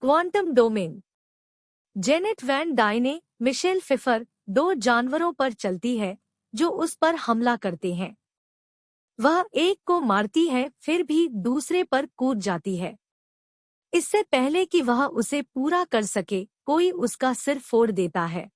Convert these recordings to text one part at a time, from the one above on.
Quantum domain. Janet Van Dyne, Michelle Pfeiffer, दो जानवरों पर चलती है जो उस पर हमला करते हैं। वह एक को मारती है फिर भी दूसरे पर कूद जाती है। इससे पहले कि वह उसे पूरा कर सके, कोई उसका सिर फोड़ देता है।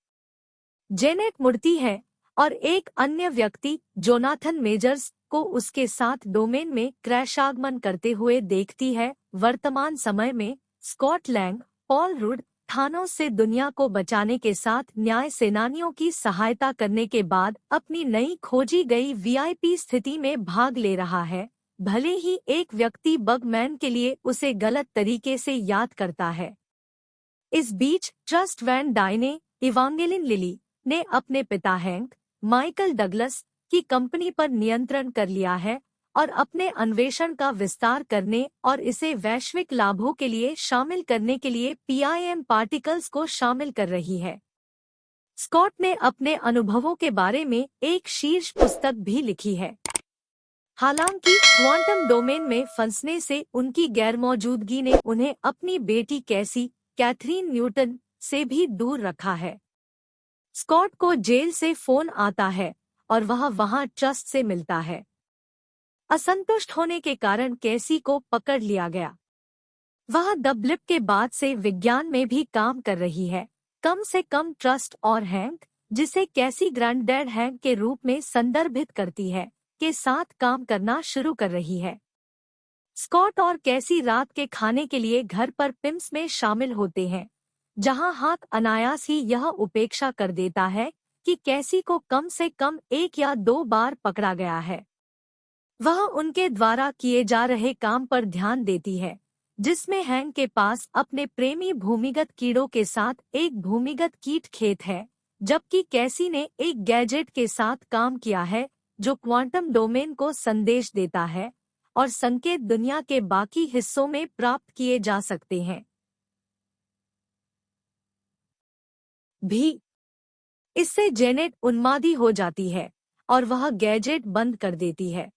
जेनेट मुड़ती है और एक अन्य व्यक्ति, जोनाथन मेजर्स, को उसके साथ डोमेन में क्रैशागमन करते हुए देखती है। वर्तमान समय में Scott Lang, Paul Rudd, Thanos से दुनिया को बचाने के साथ न्याय सेनानियों की सहायता करने के बाद अपनी नई खोजी गई वीआईपी स्थिति में भाग ले रहा है, भले ही एक व्यक्ति बगमैन के लिए उसे गलत तरीके से याद करता है। इस बीच ट्रस्ट वैन डाइने, इवांगेलिन लिली, ने अपने पिता हैंक, माइकल डगलस, की कंपनी पर नियंत्रण कर लिया है और अपने अन्वेषण का विस्तार करने और इसे वैश्विक लाभों के लिए शामिल करने के लिए पीआईएम पार्टिकल्स को शामिल कर रही है। स्कॉट ने अपने अनुभवों के बारे में एक शीर्ष पुस्तक भी लिखी है। हालांकि क्वांटम डोमेन में फंसने से उनकी गैरमौजूदगी ने उन्हें अपनी बेटी कैथरीन न्यूटन से भी दूर रखा है। स्कॉट को जेल से फोन आता है और वह वहां ट्रस्ट से मिलता है। असंतुष्ट होने के कारण कैसी को पकड़ लिया गया। वह द ब्लिप के बाद से विज्ञान में भी काम कर रही है, कम से कम ट्रस्ट और हैंक, जिसे कैसी ग्रैंडडैड हैंक के रूप में संदर्भित करती है, के साथ काम करना शुरू कर रही है। स्कॉट और कैसी रात के खाने के लिए घर पर पिम्स में शामिल होते हैं, जहां हाक अनायास ही यह उपेक्षा कर देता है कि कैसी को कम से कम 1 या 2 बार पकड़ा गया है। वह उनके द्वारा किए जा रहे काम पर ध्यान देती है, जिसमें हैंक के पास अपने प्रेमी भूमिगत कीड़ों के साथ एक भूमिगत कीट खेत है, जबकि कैसी ने एक गैजेट के साथ काम किया है जो क्वांटम डोमेन को संदेश देता है और संकेत दुनिया के बाकी हिस्सों में प्राप्त किए जा सकते हैं भी। इससे जेनेट उन्मादी हो जाती है और वह गैजेट बंद कर देती है।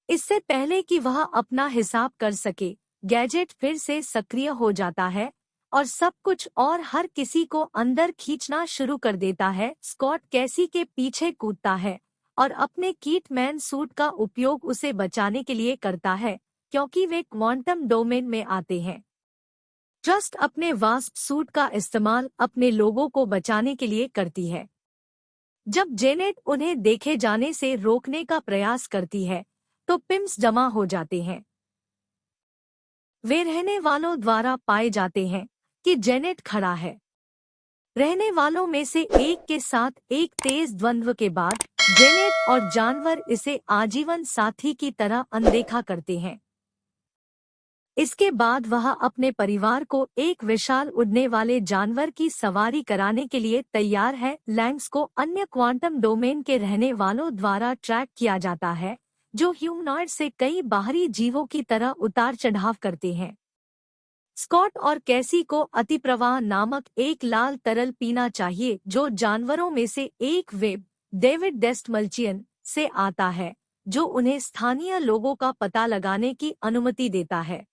इससे पहले कि वह अपना हिसाब कर सके, गैजेट फिर से सक्रिय हो जाता है और सब कुछ और हर किसी को अंदर खींचना शुरू कर देता है। स्कॉट कैसी के पीछे कूदता है और अपने कीटमैन सूट का उपयोग उसे बचाने के लिए करता है, क्योंकि वे क्वांटम डोमेन में आते हैं। ट्रस्ट अपने वास्प सूट का इस्तेमाल अपने लोगों को बचाने के लिए करती है। जब जेनेट उन्हें देखे जाने से रोकने का प्रयास करती है, तो पिम्स जमा हो जाते हैं। वे रहने वालों द्वारा पाए जाते हैं कि जेनेट खड़ा है। रहने वालों में से एक के साथ एक तेज द्वंद्व के बाद जेनेट और जानवर इसे आजीवन साथी की तरह अनदेखा करते हैं। इसके बाद वह अपने परिवार को एक विशाल उड़ने वाले जानवर की सवारी कराने के लिए तैयार है। लैंग्स को अन्य क्वांटम डोमेन के रहने वालों द्वारा ट्रैक किया जाता है, जो ह्यूमनॉइड से कई बाहरी जीवों की तरह उतार चढ़ाव करते हैं। स्कॉट और कैसी को अतिप्रवाह नामक एक लाल तरल पीना चाहिए जो जानवरों में से एक वेब, डेविड डेस्टमल्चियन, से आता है, जो उन्हें स्थानीय लोगों का पता लगाने की अनुमति देता है।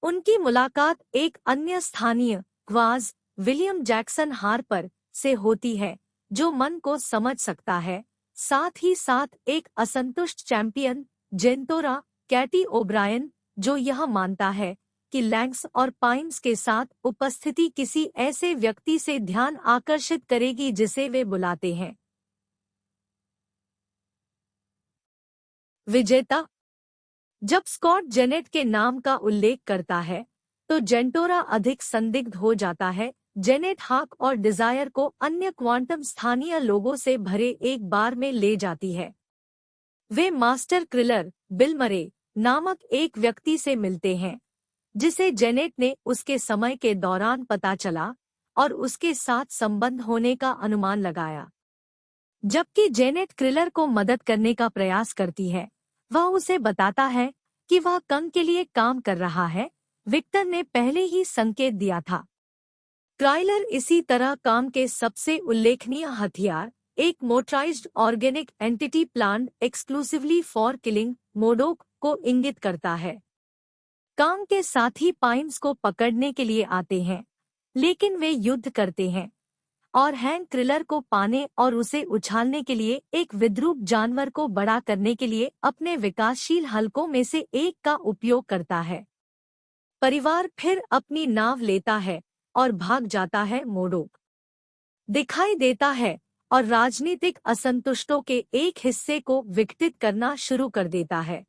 उनकी मुलाकात एक अन्य स्थानीय क्वाज, विलियम जैक्सन हार्पर, से होती है, जो मन को समझ सकता है, साथ ही साथ एक असंतुष्ट चैंपियन, जेंटोरा, कैटी ओब्रायन, जो यह मानता है कि लैंग्स और पाइम्स के साथ उपस्थिति किसी ऐसे व्यक्ति से ध्यान आकर्षित करेगी जिसे वे बुलाते हैं। विजेता। जब स्कॉट जेनेट के नाम का उल्लेख करता है, तो जेंटोरा अधिक संदिग्ध हो जाता है। जेनेट हाक और डिजायर को अन्य क्वांटम स्थानीय लोगों से भरे एक बार में ले जाती है। वे मास्टर क्रिलर, बिल मरे, नामक एक व्यक्ति से मिलते हैं, जिसे जेनेट ने उसके समय के दौरान पता चला और उसके साथ संबंध होने का अनुमान लगाया। जबकि जेनेट क्रिलर को मदद करने का प्रयास करती है, वह उसे बताता है कि वह कंग के लिए काम कर रहा है। विक्टर ने पहले ही संकेत दिया था। क्राइलर इसी तरह काम के सबसे उल्लेखनीय हथियार, एक motorised organic entity plant exclusively for killing, MODOK, को इंगित करता है। कांग के साथी पाइम्स को पकड़ने के लिए आते हैं, लेकिन वे युद्ध करते हैं और हैंक क्रिलर को पाने और उसे उछालने के लिए एक विद्रूप जानवर को बड़ा करने के लिए अपने विकासशील हलकों में से एक का उपयोग करता है। परिवार फिर अपनी नाव लेता है और भाग जाता है। मोडोक दिखाई देता है और राजनीतिक असंतुष्टों के एक हिस्से को विघटित करना शुरू कर देता है।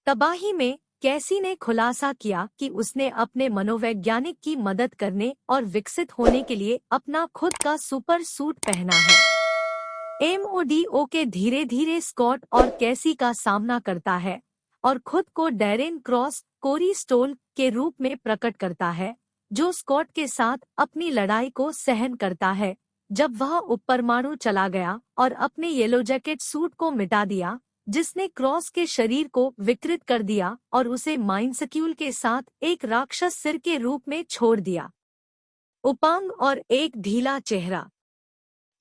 तबाही में कैसी ने खुलासा किया कि उसने अपने मनोवैज्ञानिक की मदद करने और विकसित होने के लिए अपना खुद का सुपर सूट पहना है। एमओडीओ के धीरे धीरे स्कॉट और कैसी का सामना करता है और खुद को डैरेन क्रॉस कोरी स्टोल के रूप में प्रकट करता है, जो स्कॉट के साथ अपनी लड़ाई को सहन करता है जब वह उपपरमाणु चला गया और अपने येलो जैकेट सूट को मिटा दिया, जिसने क्रॉस के शरीर को विकृत कर दिया और उसे माइनस्क्यूल के साथ एक राक्षस सिर के रूप में छोड़ दिया। उपांग और एक ढीला चेहरा।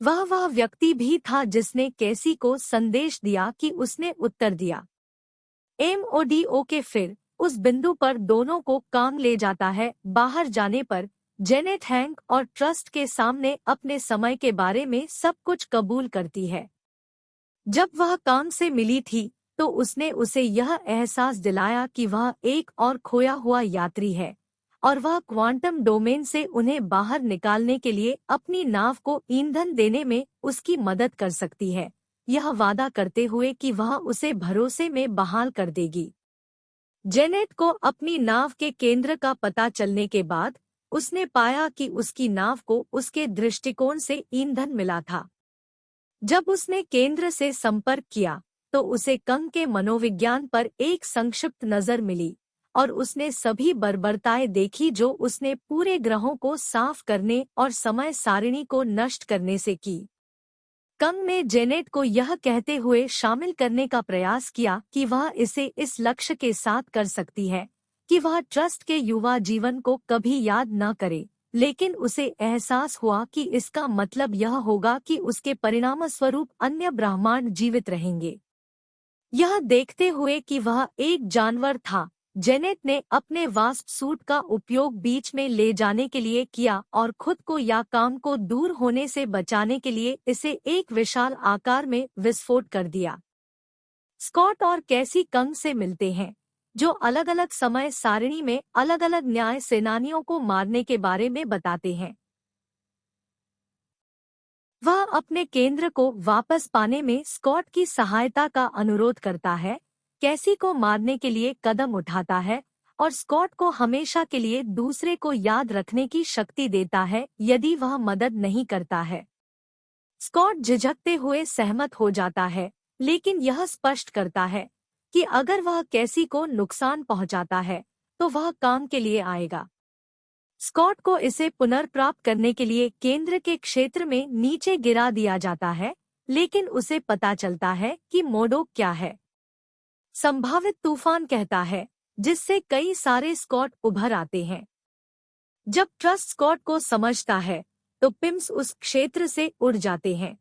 वह व्यक्ति भी था जिसने कैसी को संदेश दिया कि उसने उत्तर दिया। एमओडीओ के फिर उस बिंदु पर दोनों को काम ले जाता है। बाहर जाने पर जेनेट हैंक और ट्रस्ट के सामने अपने समय के बारे में सब कुछ कबूल करती है। जब वह काम से मिली थी तो उसने उसे यह एहसास दिलाया कि वह एक और खोया हुआ यात्री है और वह क्वांटम डोमेन से उन्हें बाहर निकालने के लिए अपनी नाव को ईंधन देने में उसकी मदद कर सकती है, यह वादा करते हुए कि वह उसे भरोसे में बहाल कर देगी। जेनेट को अपनी नाव के केंद्र का पता चलने के बाद उसने पाया कि उसकी नाव को उसके दृष्टिकोण से ईंधन मिला था। जब उसने केंद्र से संपर्क किया तो उसे कंग के मनोविज्ञान पर एक संक्षिप्त नजर मिली और उसने सभी बर्बरताएं देखी जो उसने पूरे ग्रहों को साफ करने और समय सारिणी को नष्ट करने से की। कंग ने जेनेट को यह कहते हुए शामिल करने का प्रयास किया कि वह इसे इस लक्ष्य के साथ कर सकती है कि वह ट्रस्ट के युवा जीवन को कभी याद न करे, लेकिन उसे एहसास हुआ कि इसका मतलब यह होगा कि उसके परिणामस्वरूप अन्य ब्रह्मांड जीवित रहेंगे। यह देखते हुए कि वह एक जानवर था, जेनेट ने अपने वास्प सूट का उपयोग बीच में ले जाने के लिए किया और खुद को या काम को दूर होने से बचाने के लिए इसे एक विशाल आकार में विस्फोट कर दिया। स्कॉट और कैसी कंग से मिलते हैं, जो अलग अलग समय सारिणी में अलग अलग न्याय सेनानियों को मारने के बारे में बताते हैं। वह अपने केंद्र को वापस पाने में स्कॉट की सहायता का अनुरोध करता है, कैसी को मारने के लिए कदम उठाता है और स्कॉट को हमेशा के लिए दूसरे को याद रखने की शक्ति देता है यदि वह मदद नहीं करता है। स्कॉट झिझकते हुए सहमत हो जाता है, लेकिन यह स्पष्ट करता है कि अगर वह कैसी को नुकसान पहुंचाता है तो वह काम के लिए आएगा। स्कॉट को इसे पुनर्प्राप्त करने के लिए केंद्र के क्षेत्र में नीचे गिरा दिया जाता है, लेकिन उसे पता चलता है कि मोडोक क्या है। संभावित तूफान कहता है, जिससे कई सारे स्कॉट उभर आते हैं। जब ट्रस्ट स्कॉट को समझता है तो पिम्स उस क्षेत्र से उड़ जाते हैं।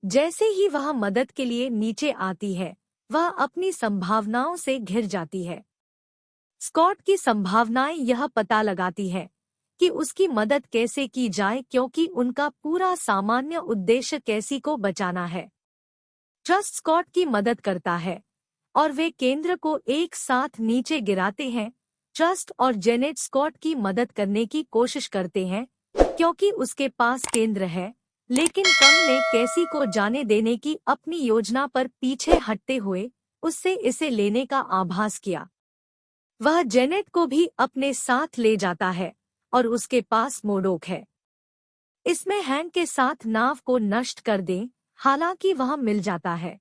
जैसे ही वह मदद के लिए नीचे आती है, वह अपनी संभावनाओं से घिर जाती है। स्कॉट की संभावनाएं यह पता लगाती है कि उसकी मदद कैसे की जाए, क्योंकि उनका पूरा सामान्य उद्देश्य कैसी को बचाना है। ट्रस्ट स्कॉट की मदद करता है और वे केंद्र को एक साथ नीचे गिराते हैं। ट्रस्ट और जेनेट स्कॉट की मदद करने की कोशिश करते हैं क्योंकि उसके पास केंद्र है, लेकिन कंग ने कैसी को जाने देने की अपनी योजना पर पीछे हटते हुए उससे इसे लेने का आभास किया। वह जेनेट को भी अपने साथ ले जाता है और उसके पास मोडोक है। इसमें हैंक के साथ नाव को नष्ट कर दें, हालांकि वह मिल जाता है।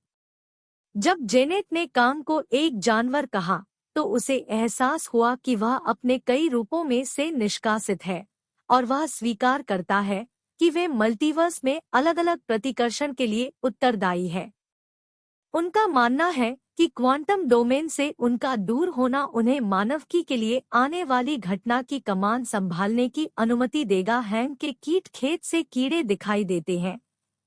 जब जेनेट ने काम को एक जानवर कहा तो उसे एहसास हुआ कि वह अपने कई रूपों में से निष्कासित है और वह स्वीकार करता है कि वे मल्टीवर्स में अलग अलग प्रतिकर्षण के लिए उत्तरदायी है। उनका मानना है कि क्वांटम डोमेन से उनका दूर होना उन्हें मानवकी के लिए आने वाली घटना की कमान संभालने की अनुमति देगा। हैंक के कीट खेत से कीड़े दिखाई देते हैं।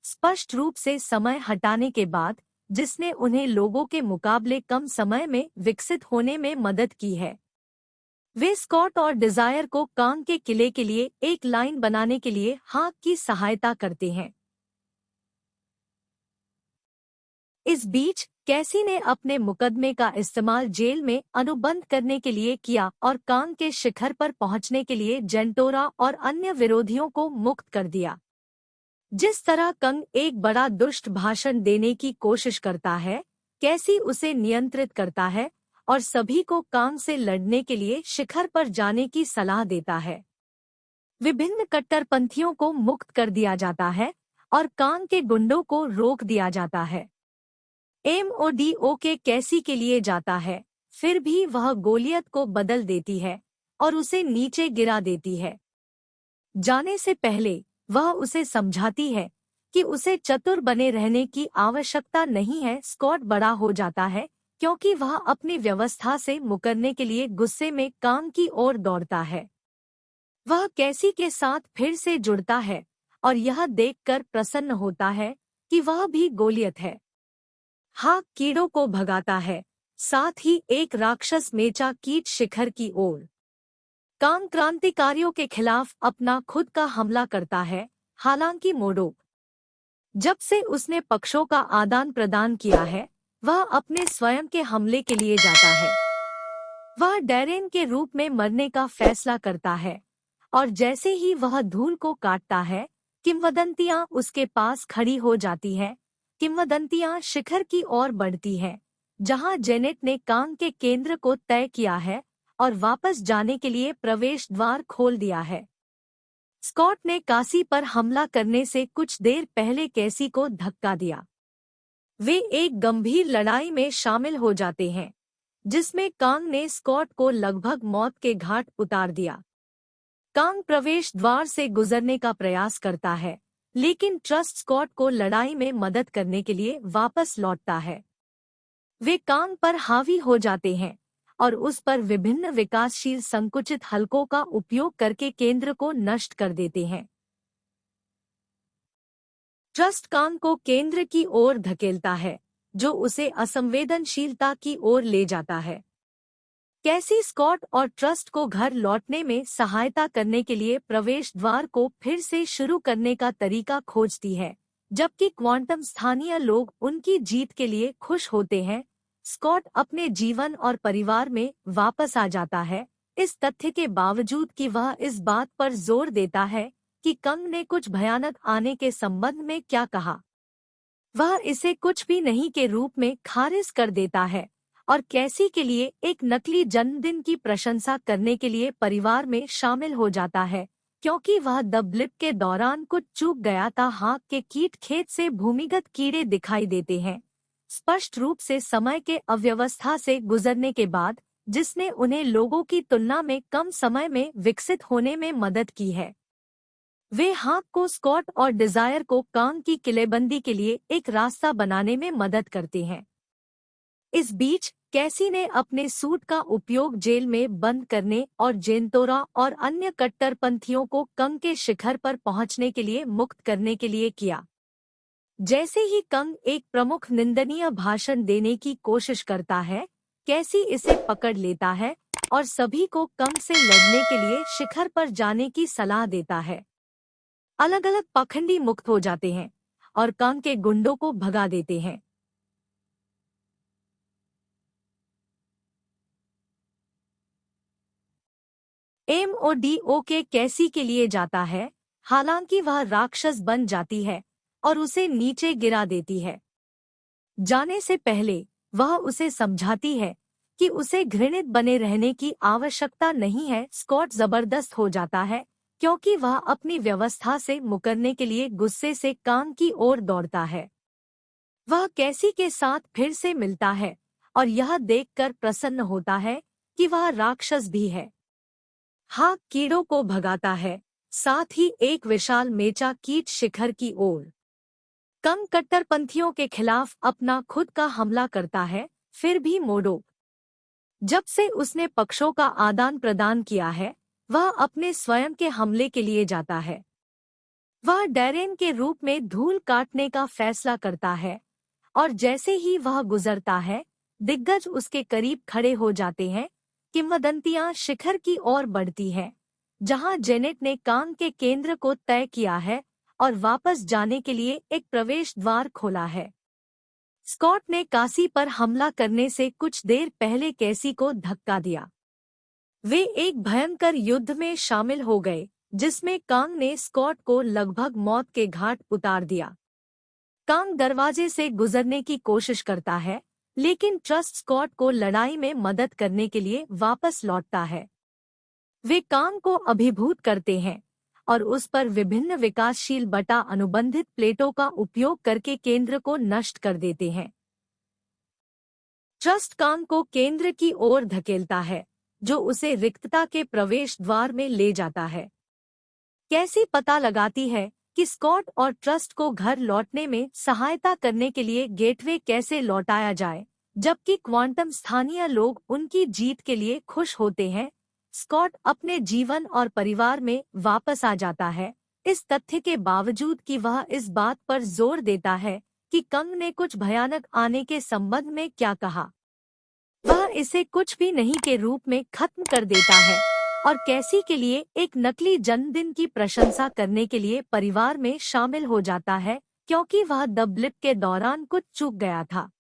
स्पष्ट रूप से समय हटाने के बाद जिसने उन्हें लोगों के मुकाबले कम समय में विकसित होने में मदद की है। वे स्कॉट और डिजायर को कांग के किले के लिए एक लाइन बनाने के लिए हाक की सहायता करते हैं। इस बीच कैसी ने अपने मुकदमे का इस्तेमाल जेल में अनुबंध करने के लिए किया और कांग के शिखर पर पहुंचने के लिए जेंटोरा और अन्य विरोधियों को मुक्त कर दिया। जिस तरह कंग एक बड़ा दुष्ट भाषण देने की कोशिश करता है, कैसी उसे नियंत्रित करता है और सभी को कांग से लड़ने के लिए शिखर पर जाने की सलाह देता है। विभिन्न कट्टरपंथियों को मुक्त कर दिया जाता है और कांग के गुंडों को रोक दिया जाता है। MODO के कैसी के लिए जाता है, फिर भी वह गोलियत को बदल देती है और उसे नीचे गिरा देती है। जाने से पहले वह उसे समझाती है कि उसे चतुर बने रहने की आवश्यकता नहीं है। स्कॉट बड़ा हो जाता है क्योंकि वह अपनी व्यवस्था से मुकरने के लिए गुस्से में कांग की ओर दौड़ता है। वह कैसी के साथ फिर से जुड़ता है और यह देखकर प्रसन्न होता है कि वह भी गोलियत है। हाक कीड़ों को भगाता है, साथ ही एक राक्षस मेचा कीट शिखर की ओर। कांग क्रांतिकारियों के खिलाफ अपना खुद का हमला करता है। हालांकि मोडो, जब से उसने पक्षों का आदान प्रदान किया है, वह अपने स्वयं के हमले के लिए जाता है। वह डैरेन के रूप में मरने का फैसला करता है और जैसे ही वह धूल को काटता है, किंवदंतियां उसके पास खड़ी हो जाती हैं। किंवदंतियां शिखर की ओर बढ़ती हैं, जहां जेनेट ने कांग के केंद्र को तय किया है और वापस जाने के लिए प्रवेश द्वार खोल दिया है। स्कॉट ने कासी पर हमला करने से कुछ देर पहले कैसी को धक्का दिया। वे एक गंभीर लड़ाई में शामिल हो जाते हैं, जिसमें कांग ने स्कॉट को लगभग मौत के घाट उतार दिया। कांग प्रवेश द्वार से गुजरने का प्रयास करता है, लेकिन ट्रस्ट स्कॉट को लड़ाई में मदद करने के लिए वापस लौटता है। वे कांग पर हावी हो जाते हैं और उस पर विभिन्न विकासशील संकुचित हलकों का उपयोग करके केंद्र को नष्ट कर देते हैं। ट्रस्ट कांग को केंद्र की ओर धकेलता है, जो उसे असंवेदनशीलता की ओर ले जाता है। कैसी स्कॉट और ट्रस्ट को घर लौटने में सहायता करने के लिए प्रवेश द्वार को फिर से शुरू करने का तरीका खोजती है, जबकि क्वांटम स्थानीय लोग उनकी जीत के लिए खुश होते हैं। स्कॉट अपने जीवन और परिवार में वापस आ जाता है, इस तथ्य के बावजूद कि वह इस बात पर जोर देता है कि कंग ने कुछ भयानक आने के संबंध में क्या कहा। वह इसे कुछ भी नहीं के रूप में खारिज कर देता है और कैसी के लिए एक नकली जन्मदिन की प्रशंसा करने के लिए परिवार में शामिल हो जाता है, क्योंकि वह द ब्लिप के दौरान कुछ चूक गया था। हाक के कीट खेत से भूमिगत कीड़े दिखाई देते हैं, स्पष्ट रूप से समय के अव्यवस्था से गुजरने के बाद, जिसने उन्हें लोगों की तुलना में कम समय में विकसित होने में मदद की है। वे हाक को स्कॉट और डिजायर को कांग की किलेबंदी के लिए एक रास्ता बनाने में मदद करते हैं। इस बीच कैसी ने अपने सूट का उपयोग जेल में बंद करने और जेंतोरा और अन्य कट्टरपंथियों को कंग के शिखर पर पहुंचने के लिए मुक्त करने के लिए किया। जैसे ही कंग एक प्रमुख निंदनीय भाषण देने की कोशिश करता है, कैसी इसे पकड़ लेता है और सभी को कंग से लड़ने के लिए शिखर पर जाने की सलाह देता है। अलग अलग पाखंडी मुक्त हो जाते हैं और कंग के गुंडों को भगा देते हैं। MODO के कैसी के लिए जाता है, हालांकि वह राक्षस बन जाती है और उसे नीचे गिरा देती है। जाने से पहले वह उसे समझाती है कि उसे घृणित बने रहने की आवश्यकता नहीं है। स्कॉट जबरदस्त हो जाता है क्योंकि वह अपनी व्यवस्था से मुकरने के लिए गुस्से से कांग की ओर दौड़ता है। वह कैसी के साथ फिर से मिलता है और यह देखकर प्रसन्न होता है कि वह राक्षस भी है। हाक कीड़ों को भगाता है, साथ ही एक विशाल मेचा कीट शिखर की ओर। कंग कट्टरपंथियों के खिलाफ अपना खुद का हमला करता है, फिर भी मोडो, जब से उसने पक्षों का आदान प्रदान किया है, वह अपने स्वयं के हमले के लिए जाता है। वह डैरेन के रूप में धूल काटने का फैसला करता है और जैसे ही वह गुजरता है दिग्गज उसके करीब खड़े हो जाते हैं। किंवदंतियां शिखर की ओर बढ़ती हैं, जहां जेनेट ने कांग के केंद्र को तय किया है और वापस जाने के लिए एक प्रवेश द्वार खोला है। स्कॉट ने कासी पर हमला करने से कुछ देर पहले कैसी को धक्का दिया। वे एक भयंकर युद्ध में शामिल हो गए, जिसमें कांग ने स्कॉट को लगभग मौत के घाट उतार दिया। कांग दरवाजे से गुजरने की कोशिश करता है, लेकिन ट्रस्ट स्कॉट को लड़ाई में मदद करने के लिए वापस लौटता है। वे कांग को अभिभूत करते हैं और उस पर विभिन्न विकासशील बटा अनुबंधित प्लेटों का उपयोग करके केंद्र को नष्ट कर देते हैं। ट्रस्ट कांग को केंद्र की ओर धकेलता है, जो उसे रिक्तता के प्रवेश द्वार में ले जाता है। कैसी पता लगाती है कि स्कॉट और ट्रस्ट को घर लौटने में सहायता करने के लिए गेटवे कैसे लौटाया जाए, जबकि क्वांटम स्थानीय लोग उनकी जीत के लिए खुश होते हैं। स्कॉट अपने जीवन और परिवार में वापस आ जाता है, इस तथ्य के बावजूद कि वह इस बात पर जोर देता है कि कंग ने कुछ भयानक आने के संबंध में क्या कहा। वह इसे कुछ भी नहीं के रूप में खत्म कर देता है और कैसी के लिए एक नकली जन्मदिन की प्रशंसा करने के लिए परिवार में शामिल हो जाता है, क्योंकि वह द ब्लिप के दौरान कुछ चूक गया था।